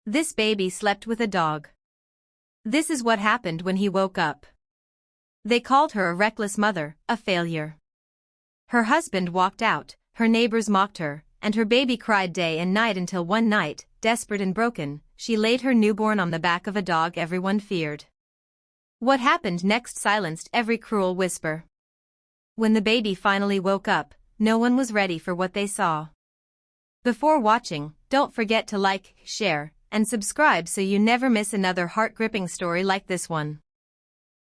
This baby slept with a dog. This is what happened when he woke up. They called her a reckless mother, a failure. Her husband walked out, her neighbors mocked her, and her baby cried day and night until one night, desperate and broken, she laid her newborn on the back of a dog everyone feared. What happened next silenced every cruel whisper. When the baby finally woke up, no one was ready for what they saw. Before watching, don't forget to like, share, and subscribe so you never miss another heart-gripping story like this one.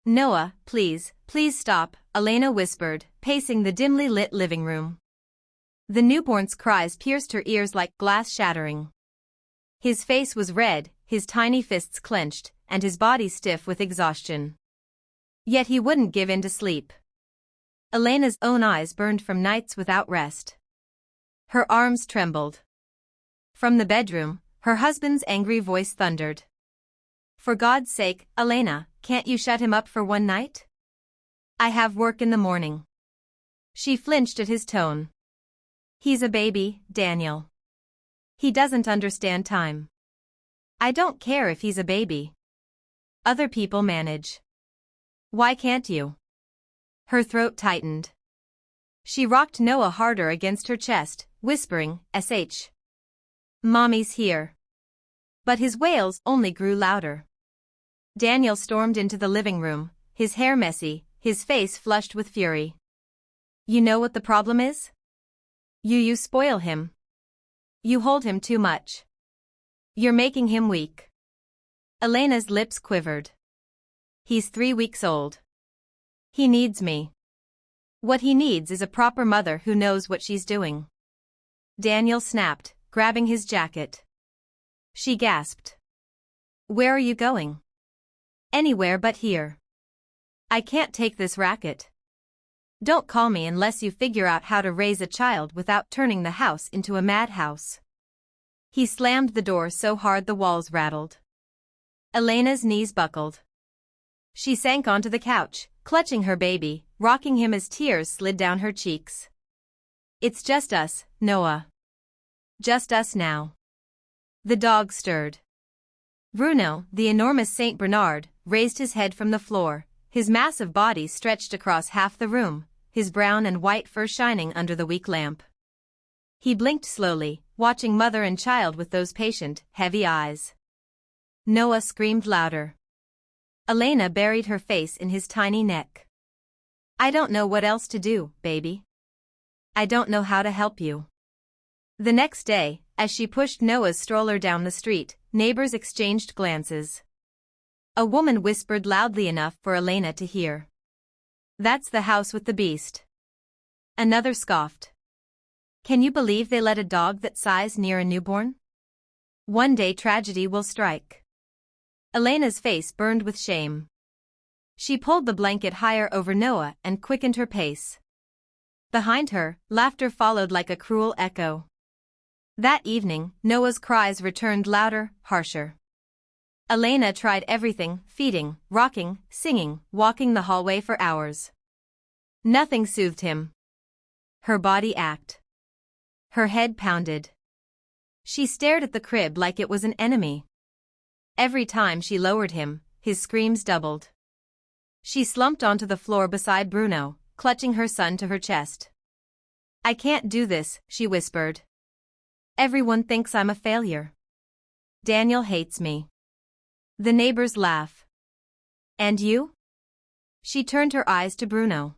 Noah, please stop, Elena whispered, pacing the dimly lit living room. The newborn's cries pierced her ears like glass shattering. His face was red, his tiny fists clenched, and his body stiff with exhaustion. Yet he wouldn't give in to sleep. Elena's own eyes burned from nights without rest. Her arms trembled. From the bedroom, her husband's angry voice thundered. For God's sake, Elena, can't you shut him up for one night? I have work in the morning. She flinched at his tone. He's a baby, Daniel. He doesn't understand time. I don't care if he's a baby. Other people manage. Why can't you? Her throat tightened. She rocked Noah harder against her chest, whispering, "Sh. Mommy's here." But his wails only grew louder. Daniel stormed into the living room, his hair messy, his face flushed with fury. You know what the problem is? You spoil him. You hold him too much. You're making him weak. Elena's lips quivered. He's 3 weeks old. He needs me. What he needs is a proper mother who knows what she's doing. Daniel snapped, grabbing his jacket. She gasped. Where are you going? Anywhere but here. I can't take this racket. Don't call me unless you figure out how to raise a child without turning the house into a madhouse. He slammed the door so hard the walls rattled. Elena's knees buckled. She sank onto the couch, clutching her baby, rocking him as tears slid down her cheeks. It's just us, Noah. Just us now. The dog stirred. Bruno, the enormous Saint Bernard, raised his head from the floor, his massive body stretched across half the room, his brown and white fur shining under the weak lamp. He blinked slowly, watching mother and child with those patient, heavy eyes. Noah screamed louder. Elena buried her face in his tiny neck. I don't know what else to do, baby. I don't know how to help you. The next day, as she pushed Noah's stroller down the street, neighbors exchanged glances. A woman whispered loudly enough for Elena to hear. That's the house with the beast. Another scoffed. Can you believe they let a dog that size near a newborn? One day tragedy will strike. Elena's face burned with shame. She pulled the blanket higher over Noah and quickened her pace. Behind her, laughter followed like a cruel echo. That evening, Noah's cries returned louder, harsher. Elena tried everything, feeding, rocking, singing, walking the hallway for hours. Nothing soothed him. Her body ached. Her head pounded. She stared at the crib like it was an enemy. Every time she lowered him, his screams doubled. She slumped onto the floor beside Bruno, clutching her son to her chest. I can't do this, she whispered. Everyone thinks I'm a failure. Daniel hates me. The neighbors laugh. And you? She turned her eyes to Bruno.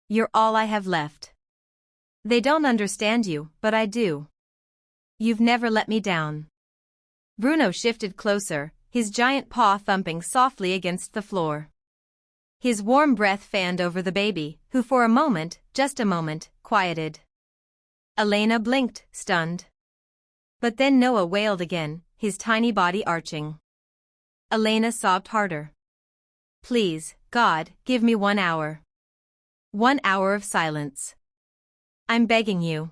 You're all I have left. They don't understand you, but I do. You've never let me down. Bruno shifted closer, his giant paw thumping softly against the floor. His warm breath fanned over the baby, who for a moment, just a moment, quieted. Elena blinked, stunned. But then Noah wailed again, his tiny body arching. Elena sobbed harder. Please, God, give me 1 hour. 1 hour of silence. I'm begging you.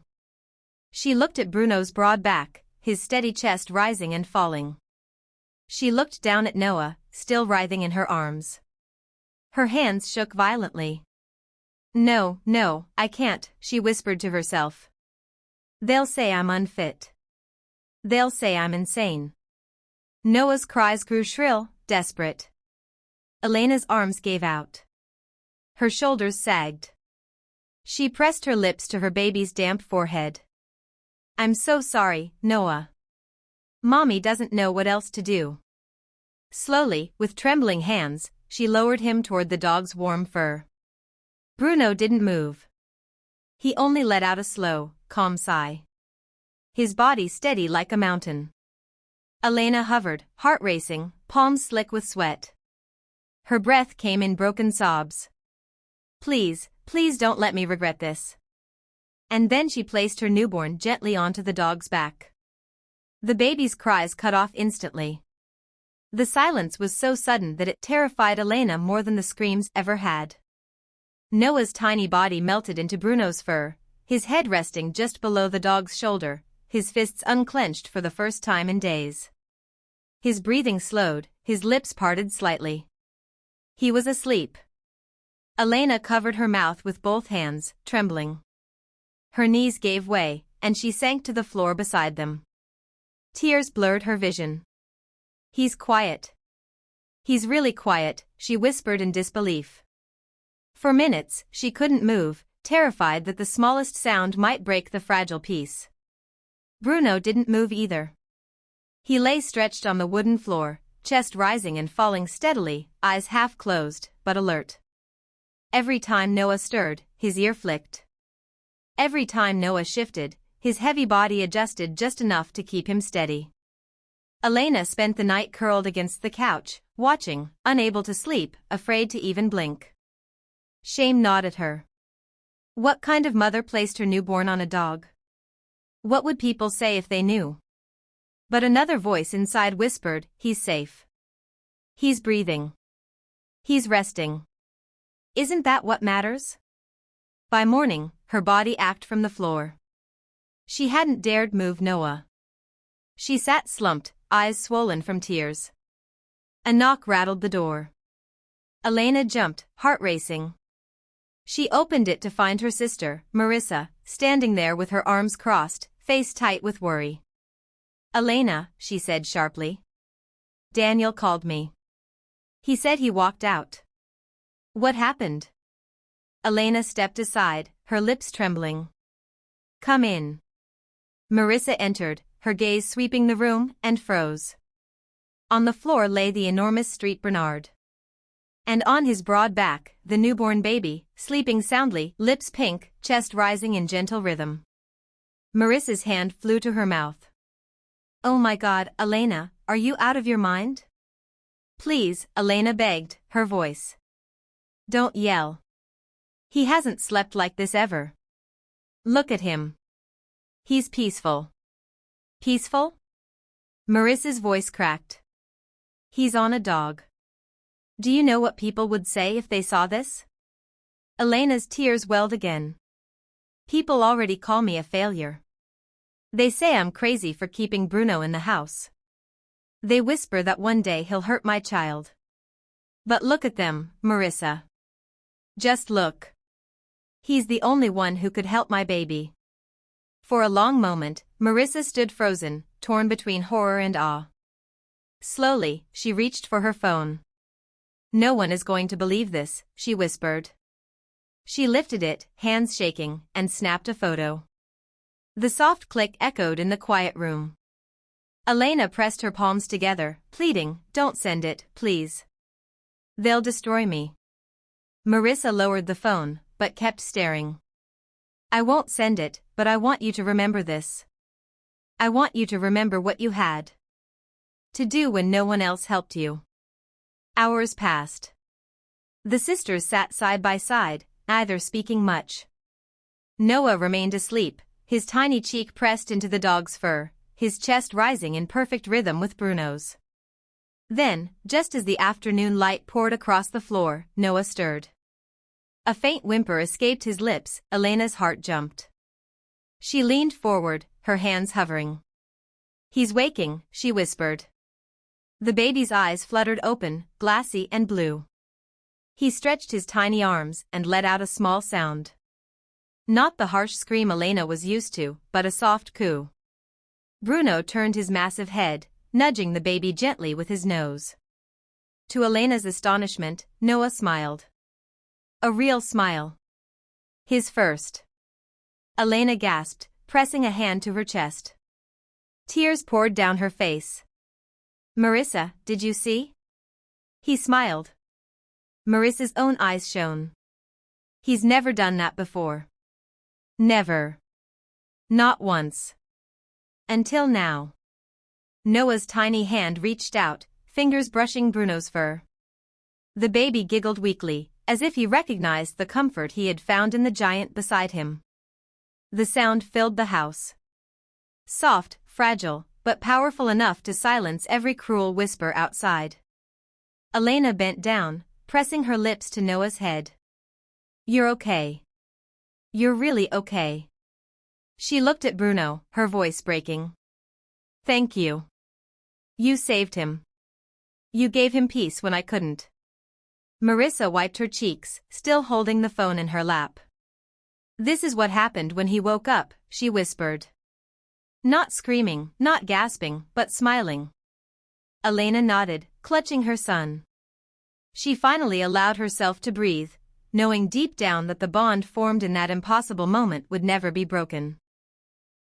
She looked at Bruno's broad back, his steady chest rising and falling. She looked down at Noah, still writhing in her arms. Her hands shook violently. No, I can't, she whispered to herself. They'll say I'm unfit. They'll say I'm insane. Noah's cries grew shrill, desperate. Elena's arms gave out. Her shoulders sagged. She pressed her lips to her baby's damp forehead. I'm so sorry, Noah. Mommy doesn't know what else to do. Slowly, with trembling hands, she lowered him toward the dog's warm fur. Bruno didn't move. He only let out a slow, calm sigh. His body steady like a mountain. Elena hovered, heart racing, palms slick with sweat. Her breath came in broken sobs. Please, please don't let me regret this. And then she placed her newborn gently onto the dog's back. The baby's cries cut off instantly. The silence was so sudden that it terrified Elena more than the screams ever had. Noah's tiny body melted into Bruno's fur, his head resting just below the dog's shoulder, his fists unclenched for the first time in days. His breathing slowed, his lips parted slightly. He was asleep. Elena covered her mouth with both hands, trembling. Her knees gave way, and she sank to the floor beside them. Tears blurred her vision. He's quiet. He's really quiet, she whispered in disbelief. For minutes, she couldn't move, terrified that the smallest sound might break the fragile peace. Bruno didn't move either. He lay stretched on the wooden floor, chest rising and falling steadily, eyes half closed, but alert. Every time Noah stirred, his ear flicked. Every time Noah shifted, his heavy body adjusted just enough to keep him steady. Elena spent the night curled against the couch, watching, unable to sleep, afraid to even blink. Shame gnawed at her. What kind of mother placed her newborn on a dog? What would people say if they knew? But another voice inside whispered, he's safe. He's breathing. He's resting. Isn't that what matters? By morning, her body ached from the floor. She hadn't dared move Noah. She sat slumped, eyes swollen from tears. A knock rattled the door. Elena jumped, heart racing. She opened it to find her sister, Marissa, standing there with her arms crossed, face tight with worry. Elena, she said sharply. Daniel called me. He said he walked out. What happened? Elena stepped aside, her lips trembling. Come in. Marissa entered, her gaze sweeping the room, and froze. On the floor lay the enormous Street Bernard. And on his broad back, the newborn baby, sleeping soundly, lips pink, chest rising in gentle rhythm. Marissa's hand flew to her mouth. Oh my God, Elena, are you out of your mind? Please, Elena begged, her voice. Don't yell. He hasn't slept like this ever. Look at him. He's peaceful. Peaceful? Marissa's voice cracked. He's on a dog. Do you know what people would say if they saw this? Elena's tears welled again. People already call me a failure. They say I'm crazy for keeping Bruno in the house. They whisper that one day he'll hurt my child. But look at them, Marissa. Just look. He's the only one who could help my baby. For a long moment, Marissa stood frozen, torn between horror and awe. Slowly, she reached for her phone. No one is going to believe this, she whispered. She lifted it, hands shaking, and snapped a photo. The soft click echoed in the quiet room. Elena pressed her palms together, pleading, don't send it, please. They'll destroy me. Marissa lowered the phone, but kept staring. I won't send it, but I want you to remember this. I want you to remember what you had to do when no one else helped you. Hours passed. The sisters sat side by side, neither speaking much. Noah remained asleep, his tiny cheek pressed into the dog's fur, his chest rising in perfect rhythm with Bruno's. Then, just as the afternoon light poured across the floor, Noah stirred. A faint whimper escaped his lips, Elena's heart jumped. She leaned forward, her hands hovering. He's waking, she whispered. The baby's eyes fluttered open, glassy and blue. He stretched his tiny arms and let out a small sound. Not the harsh scream Elena was used to, but a soft coo. Bruno turned his massive head, nudging the baby gently with his nose. To Elena's astonishment, Noah smiled. A real smile. His first. Elena gasped, pressing a hand to her chest. Tears poured down her face. Marissa, did you see? He smiled. Marissa's own eyes shone. He's never done that before. Never. Not once. Until now. Noah's tiny hand reached out, fingers brushing Bruno's fur. The baby giggled weakly, as if he recognized the comfort he had found in the giant beside him. The sound filled the house. Soft, fragile, but powerful enough to silence every cruel whisper outside. Elena bent down, pressing her lips to Noah's head. You're okay. You're really okay. She looked at Bruno, her voice breaking. Thank you. You saved him. You gave him peace when I couldn't. Marissa wiped her cheeks, still holding the phone in her lap. This is what happened when he woke up, she whispered. Not screaming, not gasping, but smiling. Elena nodded, clutching her son. She finally allowed herself to breathe, knowing deep down that the bond formed in that impossible moment would never be broken.